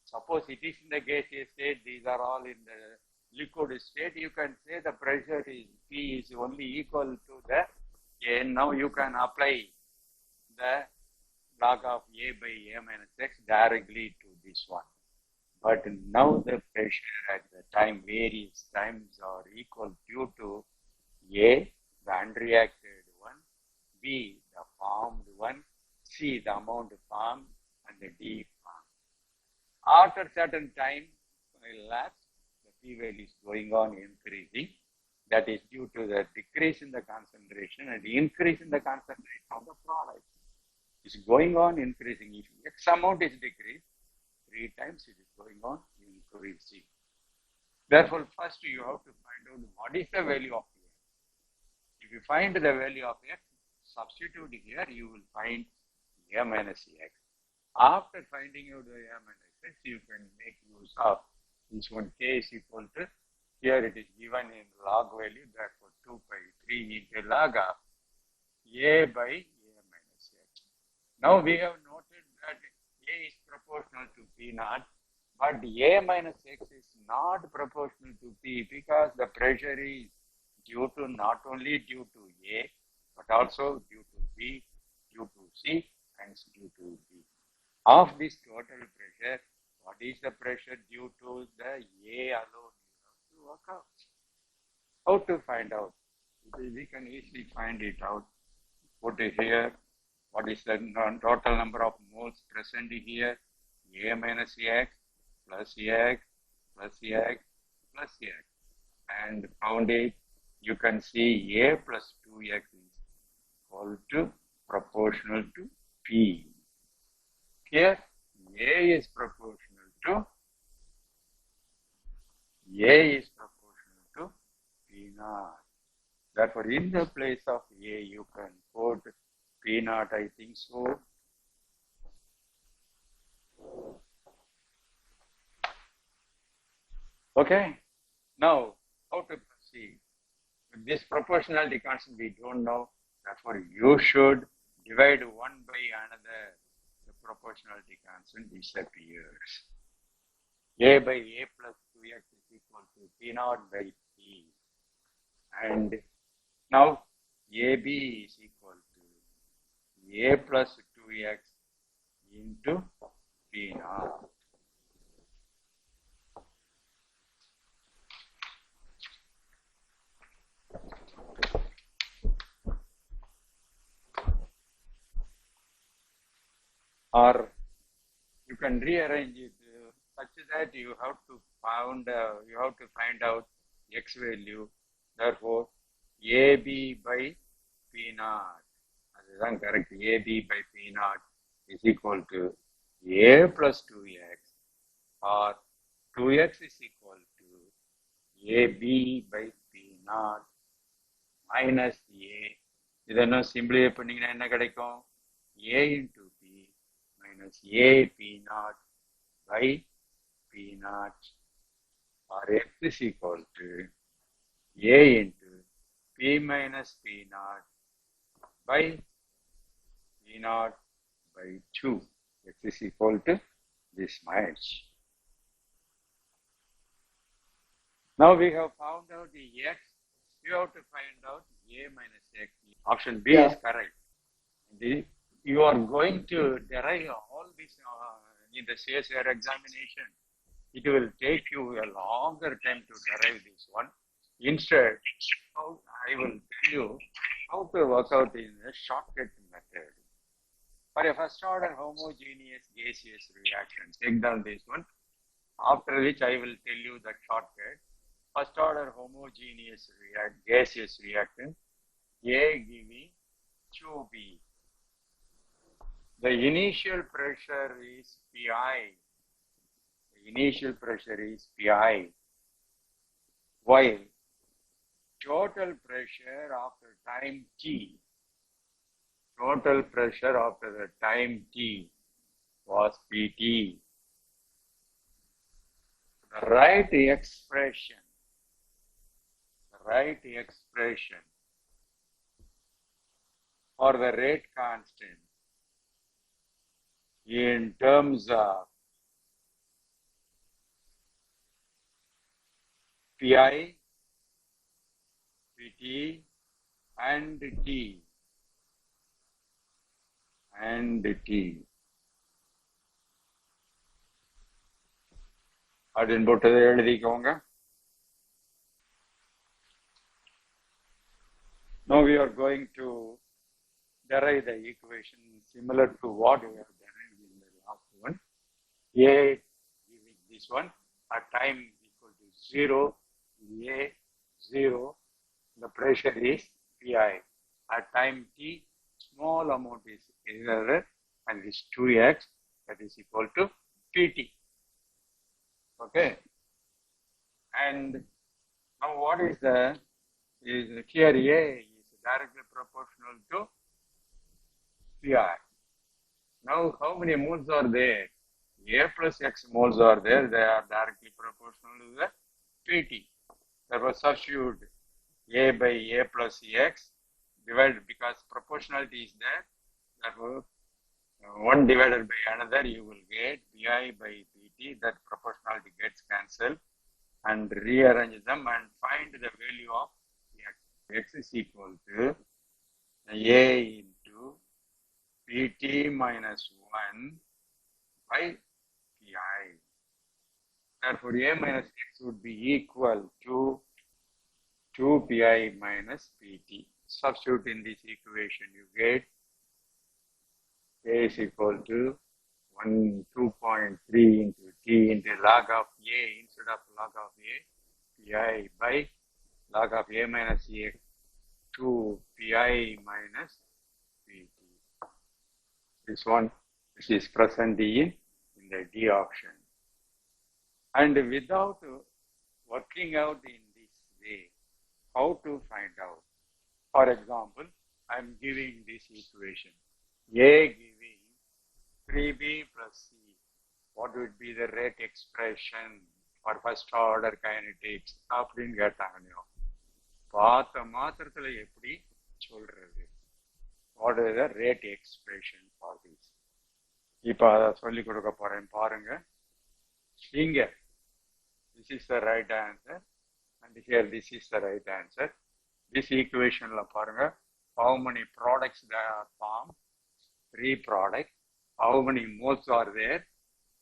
Suppose it is in the gaseous state, these are all in the liquid state, you can say the pressure is P is only equal to the A. Now you can apply the log of A by A minus X directly to this one. But now the pressure at the time, various times are equal due to A, the unreacted one, B, the formed one, C, the amount formed, and the D formed. After certain time elapsed, the P value is going on increasing. That is due to the decrease in the concentration and the increase in the concentration of the product. It's going on increasing. If X amount is decreased, 3 times it is going on increasing. Therefore, first you have to find out what is the value of X. If you find the value of X, substitute here, you will find A minus X. After finding out the A minus X, you can make use of this one K is equal to, here it is given in log value, therefore 2 pi 3 into log of A by A minus X. Now we have noted that A is proportional to P naught, but A minus X is not proportional to P because the pressure is due to not only due to A, but also due to B, due to C, and due to D. Of this total pressure, what is the pressure due to the A alone? You have to work out. How to find out? We can easily find it out. Put it here. What is the total number of moles present here? A minus X plus X plus X plus X. And found it. You can see A plus 2X is equal to proportional to P. Here, A is proportional to P naught. Therefore, in the place of A, you can put P naught, I think so. Okay. Now, how to proceed? With this proportionality constant, we don't know. Therefore, you should divide one by another. The proportionality constant disappears. A by A plus 2X is equal to P naught by P. And now AB is equal to A plus 2X into P naught. Or you can rearrange it such that you have to find out X value. Therefore, AB by P naught, that is correct. AB by P naught is equal to A plus 2X, or 2X is equal to AB by P naught minus A. இதெல்லாம் simplify பண்ணீங்கன்னா என்ன கிடைக்கும்? A into P minus A P naught by P naught, or X is equal to A into P minus P naught by P naught by 2. X is equal to this much. Now we have found out the X. You have to find out A minus X. Option B is correct. You are going to derive all this in the CSR examination. It will take you a longer time to derive this one. Instead, I will tell you how to work out in a shortcut method. For a first order homogeneous gaseous reaction, take down this one. After which I will tell you the shortcut. First order homogeneous gaseous reaction, A giving 2B. The initial pressure is Pi. The initial pressure is Pi. While total pressure after time T, total pressure after the time T was Pt. The right expression for the rate constant in terms of Pi, Pt, and T. அப்படின்னு போட்டதை எழுதிக்கோங்க. Now we are going to derive the equation similar to what we have derived in the last one. A giving this one at time equal to 0, A 0, the pressure is Pi. At time T, small amount is error and this 2x, that is equal to Pt. Okay. And now what is here A is directly proportional to Pi. Now how many moles are there? A plus x moles are there. They are directly proportional to the Pt. Therefore substitute A by A plus x divided, because proportionality is there. Therefore one divided by another, you will get Pi by Pt. That proportionality gets cancelled, and rearrange them and find the value of x. X is equal to A into Pt minus 1 by Pi. Therefore A minus x would be equal to 2Pi minus Pt. Substitute in this equation, you get A is equal to 2.3 into T into log of A instead of log of A, Pi by log of A minus A, 2Pi minus Pt. This is present in the D option. And without working out in this way, how to find out? For example, I am giving this equation. A giving 3b plus c. What would be the rate expression for first order kinetics? அப்படின்னு கேட்டாங்க. பார்த்த மாத்திரத்துல எப்படி சொல்றது? What is the rate expression for this? இப்போ அதை சொல்லி கொடுக்க போறேன் பாருங்க. இங்க this is the right answer and here this is the right answer. This equation la parunga, how many products there are formed? 3 products. How many moles are there?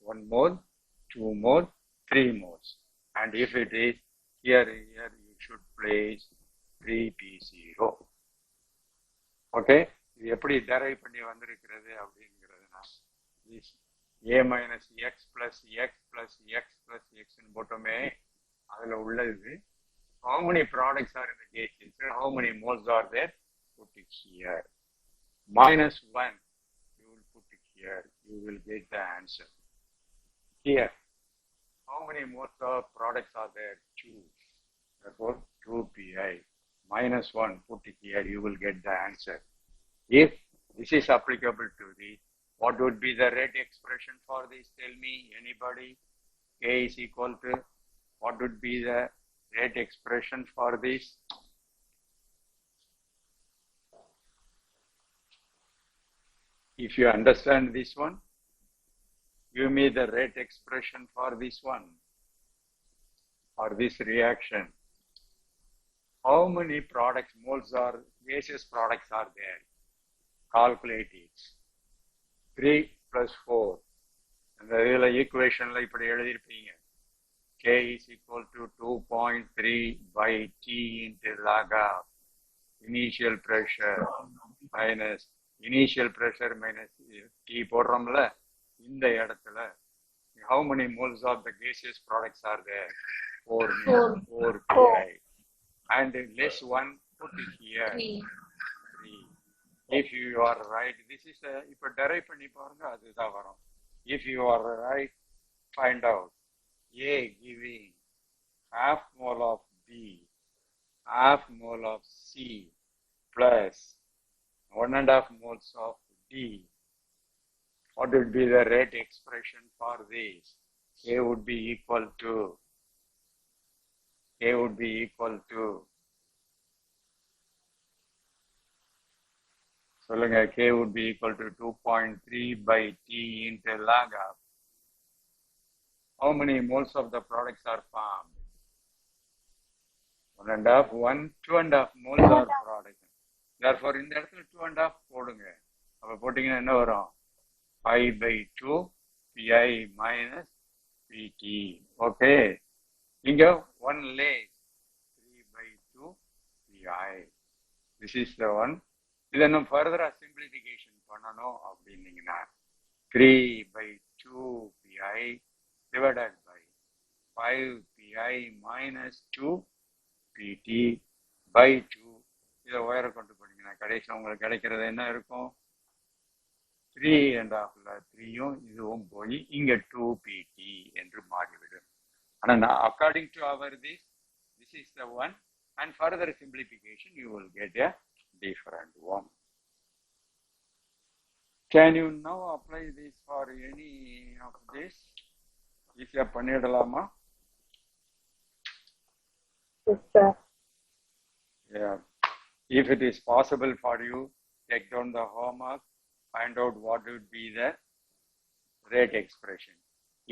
1 mole, 2 mole, 3 moles. And if it is here you should place 3p0. Okay, இது எப்படி derive பண்ணி வந்திருக்கிறது அப்படிங்கிறதுனா this a minus x plus x plus x plus x ன்னு போட்டோமே, அதுல உள்ளது how many products are in the gases, how many moles are there, put it here. Minus 1, you will put it here, you will get the answer. Here, how many moles of products are there? 2. Therefore, 2pi. Minus 1, put it here, you will get the answer. If this is applicable to this, what would be the rate expression for this? Tell me, anybody? K is equal to, what would be the rate expression for this? If you understand this one, give me the rate expression for this one, or this reaction. How many products, moles or gaseous products are there? Calculate it. 3 plus 4. And the equation like K is equal to 2.3 by T into log of initial pressure minus T போடுறோம்ல இந்த இடத்துல, how many moles of the gaseous products are there? 4 pi. And less 1, put it here. 3. If you are right, this is இப்ப derive பண்ணி பாருங்க, அதுதான் வரும். If you are right, find out. A giving half mole of B, half mole of C plus 1.5 moles of D what would be the rate expression for this? K would be equal to சொல்லுங்க, K would be equal to 2.3 by T into log of. How many moles of the products are formed? 2.5 moles are product. Therefore, இந்த இடத்துல 2.5 போடுங்க. அப்ப போட்டீங்கன்னா என்ன வரும்? 5 by 2 Pi minus Pt. Okay. இங்க 1 less 3 by 2 Pi. This is the one. இதை இன்னும் ஃபர்தரா சிம்பிளிஃபிகேஷன் பண்ணணும் அப்படின்னீங்கன்னா 3 by 2 Pi divided by 5 Pi minus 2 Pt by 2. இதை உயர கொண்டு போனீங்கன்னா கடைசி உங்களுக்கு கிடைக்கிறது என்ன இருக்கும்? 3.5ல 3யும் இதுவும் போய் இங்க 2 Pt என்று மாறிவிடும். ஆனா according to our this is the one, and further simplification you will get a different one. Can you now apply this for any of this? Easier பண்ணிடலாமா? Yes, sir. Yeah. If it is possible for you, take down the homework, find out what would be the rate expression.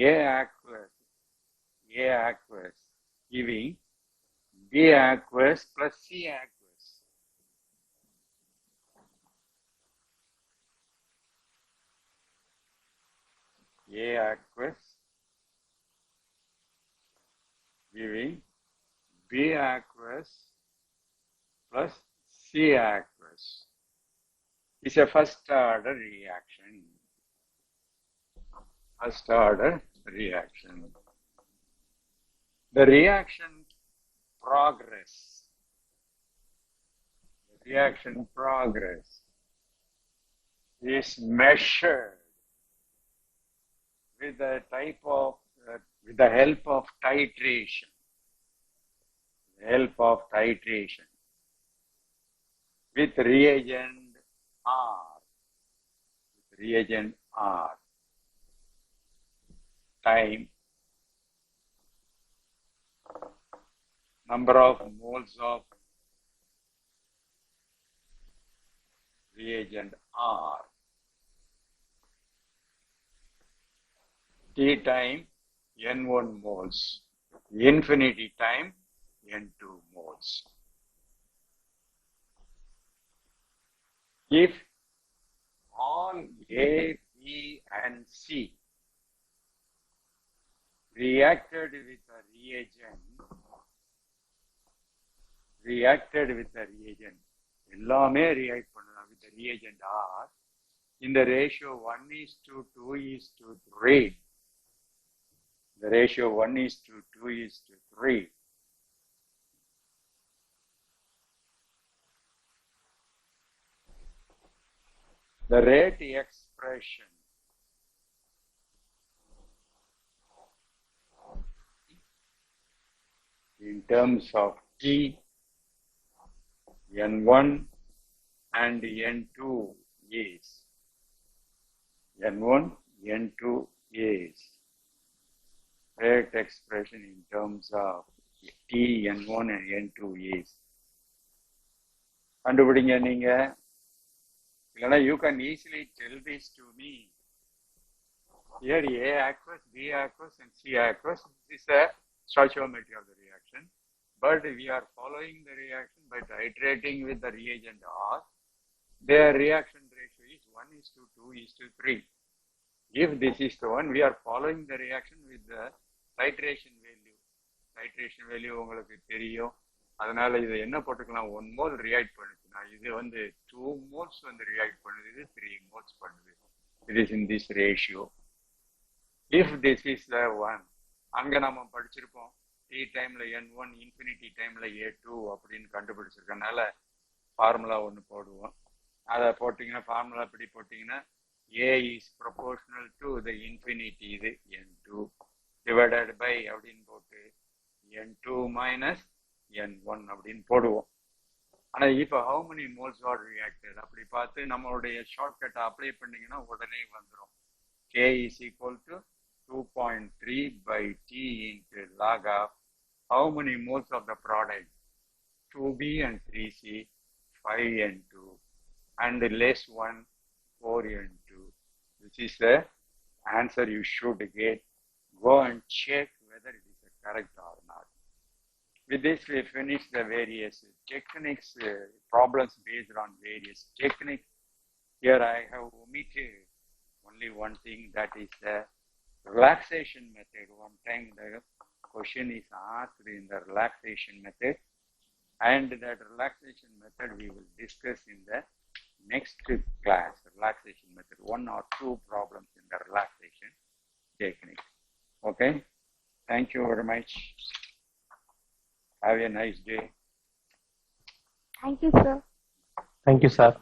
A aqueous giving B aqueous plus C aqueous. A aqueous giving B aqueous plus C aqueous is a first order reaction. The reaction progress is measured with the help of titration. With reagent R. Time, number of moles of reagent R. T time N1 moles. Infinity time N2 moles. If all A, B, and C reacted with a reagent, எல்லாமே react பண்ணலாம் with the reagent R, in the ratio 1:2:3. The ratio 1:2:3. The rate expression in terms of T, N1 and N2 is rate expression in terms of T, N1 and N2 is. கண்டுபிடிங்க நீங்க. இல்லைன்னா you can easily tell this to me. Here A aqueous, B aqueous and C aqueous. This is a stoichiometry of the reaction. But we are following the reaction by titrating with the reagent R. Their reaction ratio is 1:2:3. If this is the one, we are following the reaction with the titration value. Titration value உங்களுக்கு தெரியும். அதனால இதை என்ன போட்டுக்கலாம்? 1 mole react பண்ணுச்சுன்னா இது 2 moles react பண்ணுது, இது 3 moles பண்ணுது. It is in this ratio. If this is the one, அங்க நம்ம படிச்சிருப்போம் T டைம்ல N1, infinity டைம்ல A2 அப்படின்னு கண்டுபிடிச்சிருக்கனால ஃபார்முலா ஒன்று போடுவோம். அதை போட்டிங்கன்னா ஃபார்முலா இப்படி போட்டிங்கன்னா A is proportional to the infinity, இது N2 divided by அப்படின்னு போட்டு N2 minus N1 அப்படின்னு போடுவோம். ஆனா இப்போ how many moles are reacted அப்படி பார்த்து நம்மளுடைய ஷார்ட்கட்டை அப்ளை பண்ணீங்கன்னா உடனே வந்துடும். K is equal to 2.3 by T into log of how many moles of the product? 2B and 3C, 5N2, and the less one, 4N2. This is the answer you should get. Go and check whether it is correct or not. With this, we finish the various techniques, problems based on various techniques. Here I have omitted only one thing, that is the relaxation method. One time the question is asked in the relaxation method, and that relaxation method we will discuss in the next class. Relaxation method, 1 or 2 problems in the relaxation technique. Okay, thank you very much. Have a nice day. Thank you, sir. Thank you, sir.